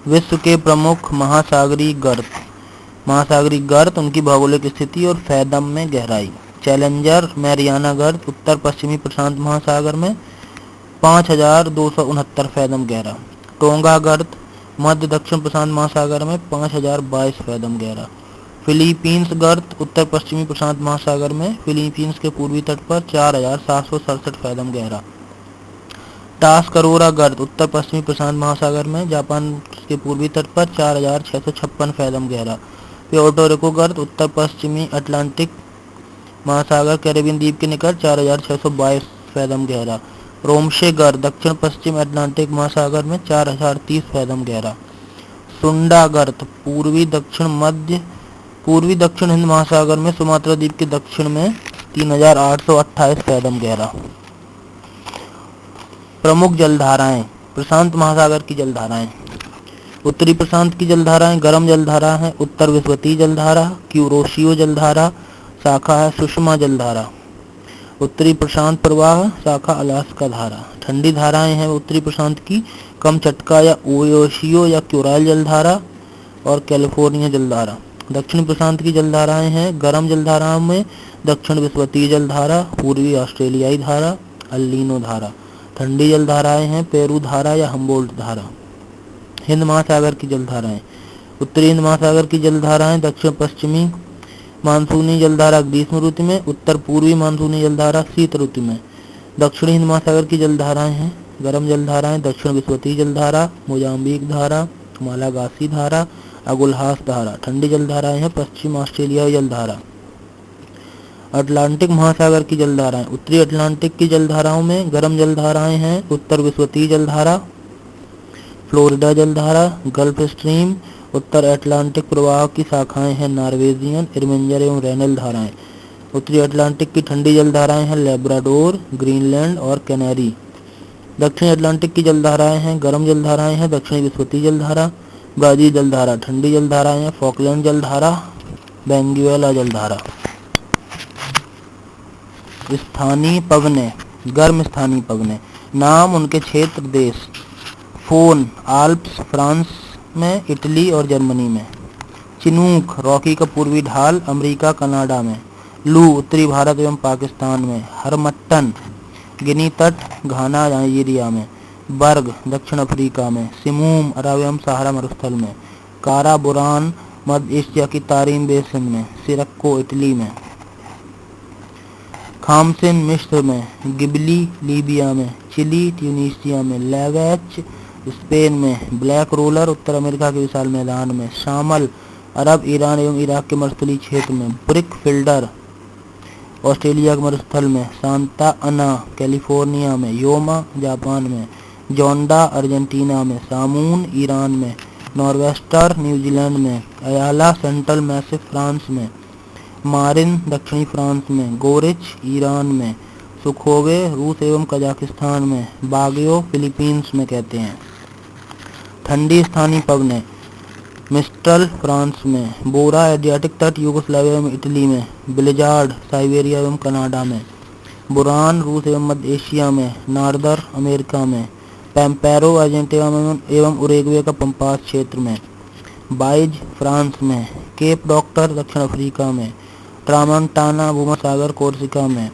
विश्व के प्रमुख महासागरीय गर्त, उनकी भौगोलिक स्थिति और फैदम में गहराई। चैलेंजर मैरियाना गर्त उत्तर पश्चिमी प्रशांत महासागर में 5269 फैदम गहरा। टोंगा गर्त मध्य दक्षिण प्रशांत महासागर में 5022 फैदम गहरा। फिलीपींस गर्त उत्तर पश्चिमी प्रशांत महासागर में फिलीपींस के पूर्वी तट पर 4767 फैदम गहरा। टास्करोरा गर्त उत्तर पश्चिमी प्रशांत महासागर में जापान के पूर्वी तट पर 4656 फैदम गहरा। प्योर्टो रिको गर्त उत्तर पश्चिमी अटलांटिक महासागर कैरेबियन द्वीप के निकट 4622 फैदम गहरा। रोमशे गर्त दक्षिण पश्चिम अटलांटिक महासागर में 4030 फैदम गहरा। सुंडा गर्त पूर्वी दक्षिण हिंद महासागर में सुमात्रा द्वीप के दक्षिण में 3828 फैदम गहरा। प्रमुख जलधाराएं। प्रशांत महासागर की जलधाराएं। उत्तरी प्रशांत की जलधाराएं गर्म जलधारा है। उत्तर विस्वती जलधारा, क्यूरोशियो जलधारा शाखा है सुषमा जलधारा। उत्तरी प्रशांत प्रवाह शाखा अलास्का धारा। ठंडी धाराएं हैं उत्तरी प्रशांत की कमचटका या ओयोशियो या क्यूराइल जलधारा और कैलिफोर्निया जलधारा। दक्षिण प्रशांत की जलधाराएं हैं गर्म जलधाराओं में दक्षिण विस्वतीय जलधारा, पूर्वी ऑस्ट्रेलियाई धारा, अल्लिनो धारा। ठंडी जलधाराएं हैं पेरू धारा या हम्बोल्ट धारा। हिंद महासागर की जलधाराएं। उत्तरी हिंद महासागर की जलधाराएं दक्षिण पश्चिमी मानसूनी जलधारा ग्रीष्म ऋतु में, उत्तर पूर्वी मानसूनी जलधारा शीत ऋतु में। दक्षिण हिंद महासागर की जलधाराएं हैं गर्म जलधाराएं दक्षिण विस्वतीय जलधारा, मोजाम्बिक धारा, मालागासी धारा, अगुल्हास धारा। ठंडी जलधाराएं हैं पश्चिम ऑस्ट्रेलियाई जलधारा। अटलांटिक महासागर की जलधाराएं। उत्तरी अटलांटिक की जलधाराओं में गर्म जलधाराएं हैं उत्तर विस्वतीय जलधारा, फ्लोरिडा जलधारा, गल्फ स्ट्रीम। उत्तर अटलांटिक प्रवाह की शाखाएं हैं नॉर्वेजियन, इरमिंजर एवं रेनल धाराएं। उत्तरी अटलांटिक की ठंडी जलधाराएं हैं लेब्राडोर, ग्रीनलैंड और कैनरी। दक्षिण अटलांटिक की जलधाराएं हैं गर्म जलधाराएं हैं दक्षिणी विस्वतीय जलधारा, ब्राजील जलधारा। ठंडी जलधाराएं हैं फॉकलैंड जलधारा, बेंगुएला जलधारा। स्थानीय पवने। गर्म स्थानीय पवने। नाम उनके क्षेत्र देश। फोन आल्प्स फ्रांस में, इटली और जर्मनी में। चिनूक रॉकी का पूर्वी ढाल अमेरिका कनाडा में। लू उत्तरी भारत एवं पाकिस्तान में। हरमट्टन गिनी तट घाना नाइजीरिया में। बर्ग दक्षिण अफ्रीका में। सिमूम अरब एवं सहारा मरुस्थल में। कारा बुरान मध्य एशिया की तारीम बेसिन में। सिरक्को इटली में। खामसिन मिस्र में। गिबली लीबिया में। चिली ट्यूनीसिया में। लेवेच स्पेन में। ब्लैक रोलर उत्तर अमेरिका के विशाल मैदान में। शामल अरब ईरान एवं इराक के मरुस्थलीय क्षेत्र में। ब्रिक फिल्डर ऑस्ट्रेलिया के मरुस्थल में। सांता अना कैलिफोर्निया में। योमा जापान में। जोंडा अर्जेंटीना में। सामून ईरान में। नॉर्वेस्टर न्यूजीलैंड में। अयाला सेंट्रल मैसिव फ्रांस में। मारिन दक्षिणी फ्रांस में। गोरिच ईरान में। सुखोवे रूस एवं कजाकिस्तान में। बागयो फिलीपींस में कहते हैं। ठंडी स्थानीय पवने। मिस्ट्रल फ्रांस में। बोरा एडियाटिक तट यूगोस्लाविया एवं इटली में। ब्लिजार्ड साइबेरिया एवं कनाडा में। बुरान रूस एवं मध्य एशिया में। नार्दर अमेरिका में। पैम्पेरो अर्जेंटीना में एवं उरुग्वे का पंपास क्षेत्र में। बाइज फ्रांस में। केप डॉक्टर दक्षिण अफ्रीका में। ट्रामोंटाना भूमध्यसागर कोर्सिका में।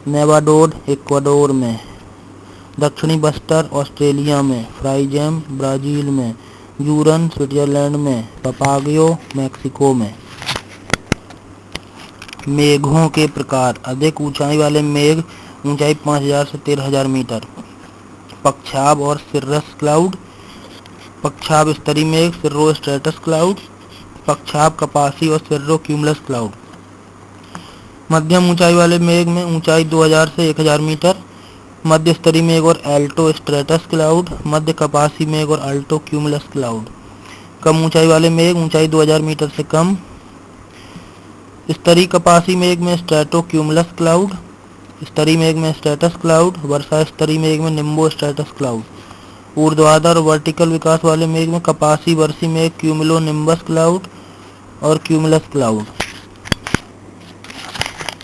नेवाडोड इक्वाडोर में। दक्षिणी बस्टर ऑस्ट्रेलिया में। फ्राइजेम ब्राजील में। यूरन स्विट्जरलैंड में। पपागियो मैक्सिको में। मेघों के प्रकार। अधिक ऊंचाई वाले मेघ ऊंचाई 5000 से 13000 मीटर। पक्षाब और सिर्रस क्लाउड। पक्षाब स्तरीय मेघ सिर्रो स्ट्रेटस क्लाउड। पक्षाब कपासी और सिर्रो क्यूमुलस क्लाउड। मध्यम ऊंचाई वाले मेघ में ऊंचाई 2000 से 1000 मीटर। मध्य स्तरीय मेघ और एल्टो स्ट्रेटस क्लाउड। मध्य कपासी मेघ और अल्टो क्यूमुलस क्लाउड। कम ऊंचाई वाले मेघ ऊंचाई 2000 मीटर से कम। स्तरीय कपासी मेघ में स्ट्रेटो क्यूमुलस क्लाउड। स्तरीय मेघ में स्ट्रेटस क्लाउड। वर्षा स्तरीय मेघ में निम्बो स्ट्रेटस क्लाउड। ऊर्ध्वाधर और वर्टिकल विकास वाले मेघ में कपासी वर्षी मेघ क्यूमुलो निम्बस क्लाउड और क्यूमुलस क्लाउड।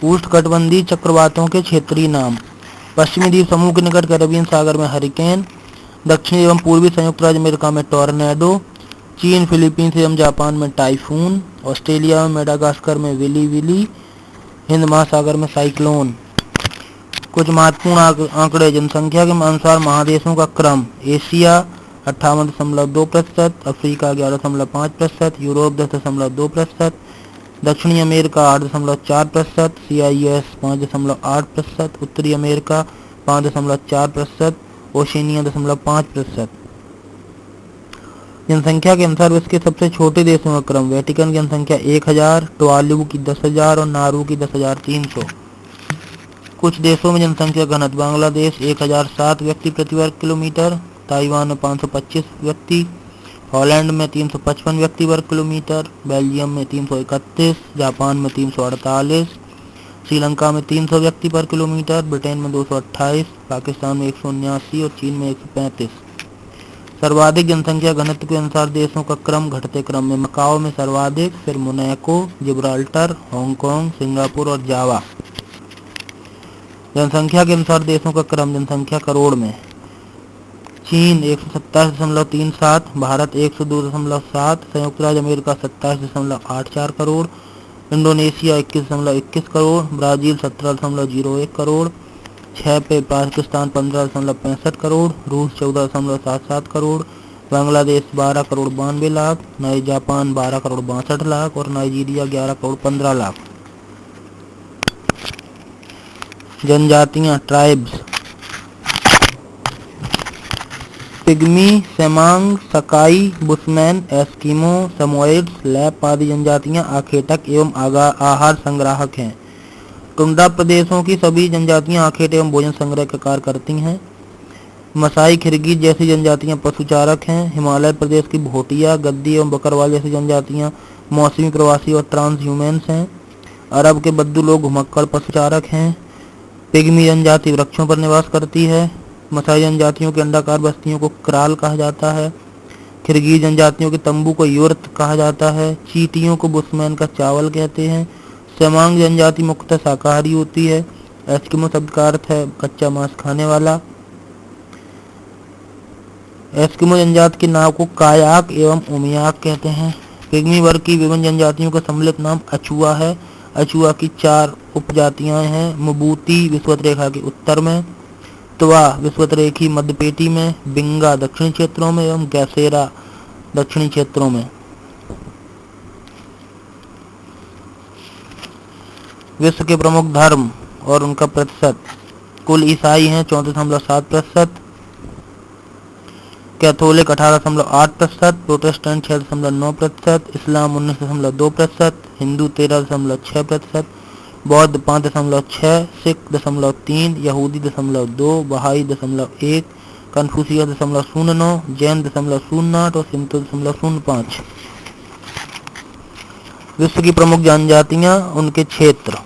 उष्णकटिबंधीय चक्रवातों के क्षेत्रीय नाम। पश्चिमी द्वीप समूह के निकट कैरेबियन सागर में हरिकेन। दक्षिणी एवं पूर्वी संयुक्त राज्य अमेरिका में टॉर्नेडो। चीन फिलीपींस एवं जापान में टाइफून, ऑस्ट्रेलिया में मेडागास्कर में विली विली, हिंद महासागर में साइक्लोन। कुछ महत्वपूर्ण आंकड़े जनसंख्या के अनुसार महादेशों का क्रम: एशिया 58.2%, अफ्रीका 11.5%, यूरोप 10.2%, दक्षिणी अमेरिका 8.4%, CIS 5.8%, उत्तरी अमेरिका 5.4%, ओशिनिया 5%। जनसंख्या के अनुसार विश्व के सबसे छोटे देशों का क्रम: वेटिकन की जनसंख्या 1000, टुवालू की 10,000 और नारू की 10,300। कुछ देशों में जनसंख्या घनत्व: बांग्लादेश 1007 व्यक्ति प्रति वर्ग किलोमीटर, ताइवान में 525 व्यक्ति, हॉलैंड में 355 व्यक्ति वर्ग किलोमीटर, बेल्जियम में 331, जापान में 348, श्रीलंका में 300 व्यक्ति पर किलोमीटर, ब्रिटेन में 228, पाकिस्तान में 179 और चीन में 135। सर्वाधिक जनसंख्या घनत्व के अनुसार देशों का क्रम घटते क्रम में: मकाओ में सर्वाधिक, फिर मोनाको, जिब्राल्टर, हांगकांग, सिंगापुर और जावा। जनसंख्या के अनुसार देशों का क्रम जनसंख्या करोड़ में: चीन 127.37, भारत 102.7, संयुक्त राज्य America 27.84 crore, Indonesia 21.21 crore, Brazil 17.01 crore, 6 पे पाकिस्तान 15.65 करोड़, रूस 14.77 करोड़, बांग्लादेश 12 करोड़ 92 लाख, नए जापान 12 करोड़ 62 लाख और नाइजीरिया 11 करोड़ 15 लाख। जनजातियां tribes: Pygmy, Semang, Sakai, Bushman, Eskimo, Samoyeds, Lapp आदि जनजातियां आखेटक एवं आहार संग्राहक हैं। टुंड्रा प्रदेशों की सभी जनजातियां आखेट एवं भोजन संग्रह का कार्य करती हैं। मसाई खिरगी जैसी जनजातियां पशुचारक हैं। हिमालय प्रदेश की भोटिया, गद्दी एवं बकरवाल जैसी जनजातियां मौसमी प्रवासी और ट्रांस ह्यूमन्स हैं। अरब के बद्दू लोग घुमक्कड़ पशुचारक हैं। पिग्मी जनजाति वृक्षों पर निवास करती है। मसाई जनजातियों की अंडाकार बस्तियों को क्राल कहा जाता है। खिरगी जनजातियों के तंबू को युर्त कहा जाता है। चींटियों को बुशमैन का चावल कहते हैं। सेमांग जनजाति मुख्यतः शाकाहारी होती है। एस्किमो शब्द का अर्थ है कच्चा मांस खाने वाला। एस्किमो जनजाति की नाव को कायाक एवं उमियाक कहते हैं। पिग्मी वर्ग की विभिन्न जनजातियों का सम्मिलित नाम अचुआ है। अचुआ की 4 उपजातियां हैं: मुबूती विषुवत रेखा के उत्तर में, तुवा विषुवत रेखी मध्यपेटी में, बिंगा दक्षिणी क्षेत्रों में एवं गैसेरा दक्षिणी क्षेत्रों में। विश्व के प्रमुख धर्म और उनका प्रतिशत: कुल ईसाई हैं 34.7%, कैथोलिक 18.8%, प्रोटेस्टेंट 6.9%, इस्लाम 19.2%, हिंदू 13.6%, बौद्ध 5.6%, सिख 0.3%, यहूदी 0.2%, बहाई 0.1%, कन्फ्यूशियस 0.09%, जैन 0.08% और सिंतो 0.05%। विश्व की प्रमुख जनजातियां, उनके क्षेत्र: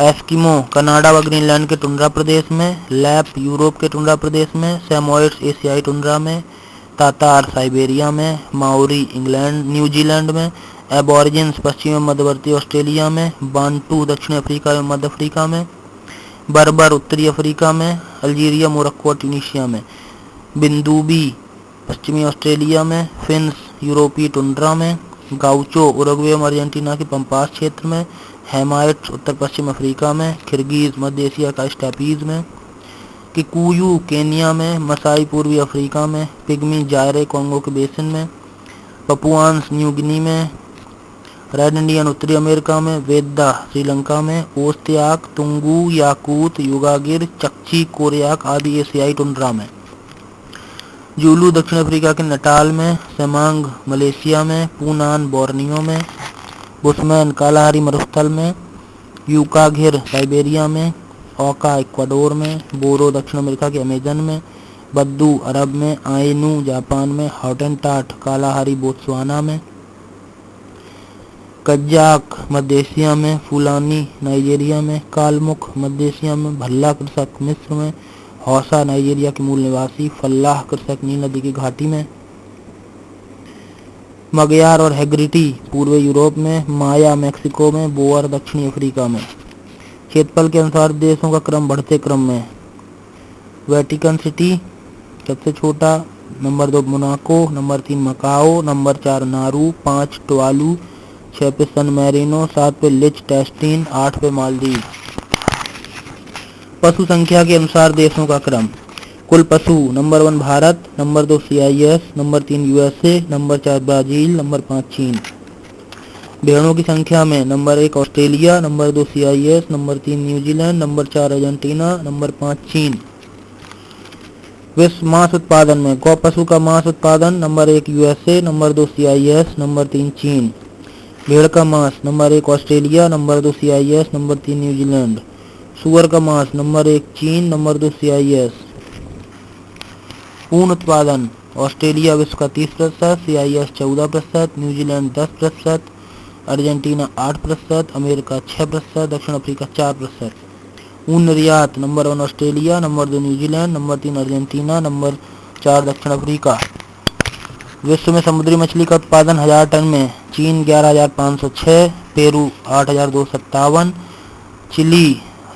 एस्किमो कनाडा व ग्रीनलैंड के टुंड्रा प्रदेश में, लैप यूरोप के टुंड्रा प्रदेश में, सैमोएड्स एशियाई टुंड्रा में, तातार साइबेरिया में, माओरी इंग्लैंड न्यूजीलैंड में, एबॉरिजिन्स पश्चिम एवं मध्यवर्ती ऑस्ट्रेलिया में, बांटू दक्षिण अफ्रीका एवं मध्य अफ्रीका में, बर्बर उत्तरी अफ्रीका में, अल्जीरिया, मोरक्को और ट्यूनीशिया में, बिंदुबी पश्चिमी ऑस्ट्रेलिया में, फिन्स यूरोपीय टुंड्रा में, गाउचो उरुग्वे एवं अर्जेंटीना के पंपास क्षेत्र में, हेमाइट्स उत्तर पश्चिम अफ्रीका में, किर्गिज मध्य एशिया का स्टेपीज में, किकुयू केनिया में, मसाई पूर्वी अफ्रीका में, पिग्मी जायरे कॉन्गो के बेसिन में, पपुआन्स न्यू गिनी में, रेड इंडियन उत्तरी अमेरिका में, वेद्दा श्रीलंका में, ओस्त्याक, तुंगू, याकूत, युगागिर, चक्ची, कोरियाक आदि एशियाई टुंड्रा में, जूलू दक्षिण अफ्रीका के नटाल में, सेमांग मलेशिया में, पूनान बोर्नियो में, बुशमैन कालाहारी मरुस्थल में, यूकाघिर साइबेरिया में, ओका इक्वाडोर में, बोरो दक्षिण अमेरिका के अमेजन में, बद्दू अरब में, आइनू जापान में, हॉटेनटाट कालाहारी बोत्सवाना में, कज्जाक मध्य एशिया में, फुलानी नाइजीरिया में, कालमुख मध्य एशिया में, भल्ला कृषक मिस्र में, हौसा नाइजीरिया के मूल निवासी, फल्लाह कृषक नील नदी की घाटी में, मगयार और हेग्रिटी पूर्वी यूरोप में, माया मैक्सिको में, बोअर दक्षिणी अफ्रीका में। क्षेत्रफल के अनुसार देशों का क्रम बढ़ते क्रम में: वेटिकन सिटी सबसे छोटा number 2 Monaco, number 3 Macau, number 4 Nauru, 5 Tuvalu, 6 पे सन मैरिनो, 7 पे लिechtenstein, 8 पे मालदीव। पशु संख्या के अनुसार देशों का क्रम। कुल पशु number 1 Bharat, number 2 CIS, number 3 USA, number 4 Brazil, number 5 चीन। भेड़ों की संख्या में number 1 Australia, number 2 CIS, number 3 New Zealand, number 4 Argentina, number 5 चीन। विश्व मांस उत्पादन में गौ पशु का मांस उत्पादन number 1 USA, number 2 CIS, number 3 चीन। भेड़ का मांस number 1 Australia, number 2 CIS, number 3 New Zealand. सुअर का मांस नंबर 1 चीन, नंबर 2 CIS। पूर्ण उत्पादन ऑस्ट्रेलिया विश्व का 30%, CIS 14%, न्यूजीलैंड 10%, अर्जेंटीना 8%, अमेरिका 6%, दक्षिण अफ्रीका 4%। ऊन निर्यात number 1 Australia, number 2 New Zealand, number 3 Argentina, number 4 दक्षिण अफ्रीका। विश्व में समुद्री मछली का उत्पादन 1000 टन में चीन 11,506, पेरू 8,257, चिली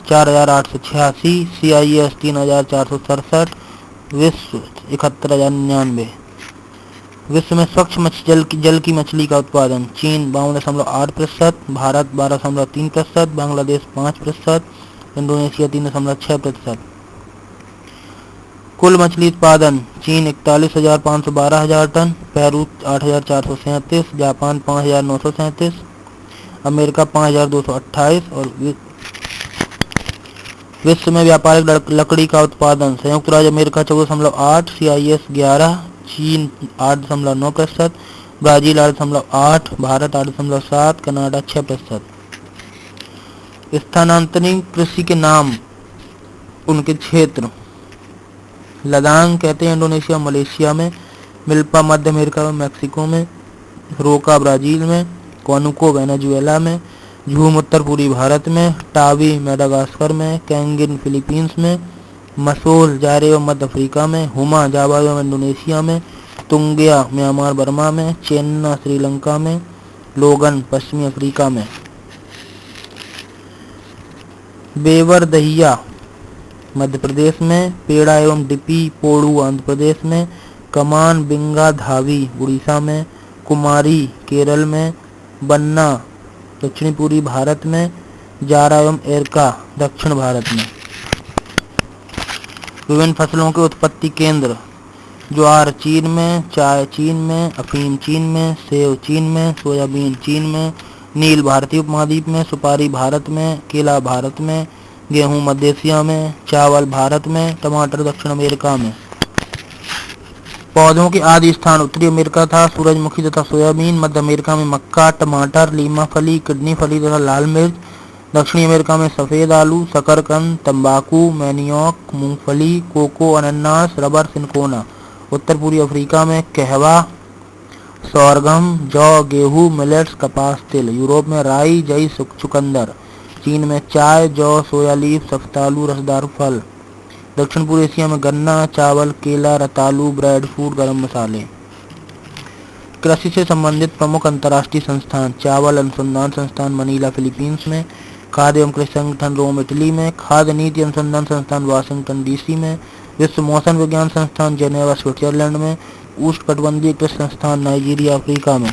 4,886, CIS 3,467, विश्व 71,099। विश्व में स्वच्छ जल की मछली का उत्पादन चीन 52.8%, भारत 12.3%, बांग्लादेश 5%, इंडोनेशिया 3.6%। कुल मछली उत्पादन चीन 41,512 टन, पेरू 8,437, जापान 5,937, अमेरिका 5,228 और विश्व में व्यापारिक लकड़ी का उत्पादन संयुक्त राज्य अमेरिका 14.8, CIS 11, चीन 8.9%, ब्राजील 8.8, भारत 8.7, कनाडा 6%। स्थानांतरित कृषि के नाम उनके क्षेत्र। लदांग कहते हैं इंडोनेशिया मलेशिया में, मिल्पा मध्य अमेरिका में मैक्सिको में, रोका ब्राजील में, क्वानुको वेनेजुएला में, झूम उत्तर पूर्वी भारत में, टावी मेडागास्कर में, कैंगिन फिलीपींस में, मसोल जारे व मध्य अफ्रीका में, हुमा जावा व इंडोनेशिया में, तुंगिया म्यांमार बर्मा में, चेन्ना श्रीलंका में, लोगन पश्चिमी अफ्रीका में। बेवर दहिया मध्य प्रदेश में, पेड़ा एवं डिपी पोड़ू आंध्र प्रदेश में, कमान बिंगा धावी उड़ीसा में, कुमारी केरल में, बन्ना दक्षिणी पूर्वी भारत में, जारा एवं एरका दक्षिण भारत में। विभिन्न फसलों के उत्पत्ति केंद्र। ज्वार चीन में, चाय चीन में, अफीम चीन में, सेब चीन में, सोयाबीन चीन में, नील भारतीय उपमहाद्वीप में, सुपारी भारत में, केला भारत में, गेहूं मध्य एशिया में, चावल भारत में, टमाटर दक्षिण अमेरिका में। पौधों के आदि स्थान उत्तरी अमेरिका था सूरजमुखी तथा सोयाबीन, मध्य अमेरिका में मक्का, टमाटर, लीमा फली, किडनी फली तथा लाल मिर्च, दक्षिणी अमेरिका में सफेद आलू, शकरकंद, तंबाकू, मैनियोक, मूंगफली, कोको, अनानास, रबर, सिनकोना। उत्तर पूर्वी अफ्रीका में कहवा, सोरगम, जौ, गेहूं, मिलेट्स, कपास, तिल। यूरोप में राई, जई, चुकंदर। चीन में चाय, जौ, सोया लीफ, शफ्तालू, रसदार फल। दक्षिण पूर्व एशिया में गन्ना, चावल, केला, रतालू, ब्रेड फ्रूट, गरम मसाले। कृषि से संबंधित प्रमुख अंतर्राष्ट्रीय संस्थान। चावल अनुसंधान संस्थान मनीला फिलीपींस में, खाद्य एवं कृषि संगठन रोम इटली में, खाद्य नीति अनुसंधान संस्थान वाशिंगटन DC में, विश्व मौसम विज्ञान संस्थान जेनेवा स्विट्जरलैंड में, उष्णकटिबंधीय कृषि संस्थान नाइजीरिया अफ्रीका में।